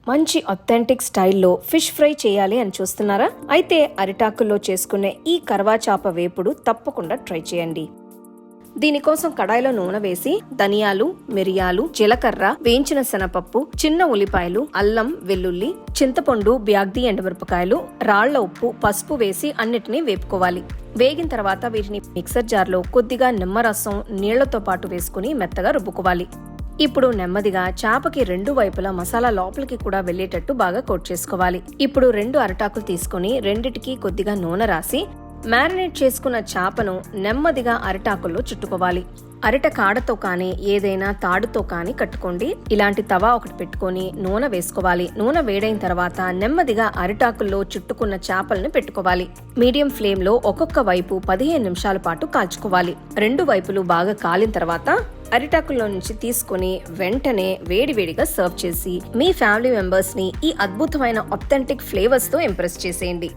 మంచి అథెంటిక్ స్టైల్లో fish fry చేయాలి అని చూస్తున్నారా? అయితే అరిటాకుల్లో చేసుకునే ఈ కర్వా చాప వేపుడు తప్పకుండా ట్రై చేయండి. దీనికోసం కడాయిలో నూనె వేసి ధనియాలు, మిరియాలు, జీలకర్ర, వేయించిన శనగపప్పు, చిన్న ఉల్లిపాయలు, అల్లం, వెల్లుల్లి, చింతపండు, బ్యాగ్ది ఎండుమిరపకాయలు, రాళ్ల ఉప్పు, పసుపు వేసి అన్నిటినీ వేపుకోవాలి. వేగిన తర్వాత వీటిని మిక్సర్ జార్లో కొద్దిగా నిమ్మరసం నీళ్లతో పాటు వేసుకుని మెత్తగా రుబ్బుకోవాలి. ఇప్పుడు నెమ్మదిగా చాపకి రెండు వైపులా మసాలా లోపలికి కూడా వెళ్లేటట్టు బాగా కోట్ చేసుకోవాలి. ఇప్పుడు 2 అరిటాకులు తీసుకుని రెండిటికి కొద్దిగా నూనె రాసి మ్యారినేట్ చేసుకున్న చాపను నెమ్మదిగా అరిటాకుల్లో చుట్టుకోవాలి. అరిట కాడతో కానీ ఏదైనా తాడుతో కానీ కట్టుకోండి. ఇలాంటి తవా ఒకటి పెట్టుకొని నూనె వేసుకోవాలి. నూనె వేడైన తర్వాత నెమ్మదిగా అరిటాకుల్లో చుట్టుకున్న చాపల్ని పెట్టుకోవాలి. మీడియం ఫ్లేమ్ లో ఒక్కొక్క వైపు 15 నిమిషాల పాటు కాల్చుకోవాలి. 2 వైపులు బాగా కాలిన తర్వాత అరిటాకుల్లో నుంచి తీసుకుని వెంటనే వేడివేడిగా సర్వ్ చేసి మీ ఫ్యామిలీ మెంబర్స్ ని ఈ అద్భుతమైన ఆథెంటిక్ ఫ్లేవర్స్ తో ఇంప్రెస్ చేసేయండి.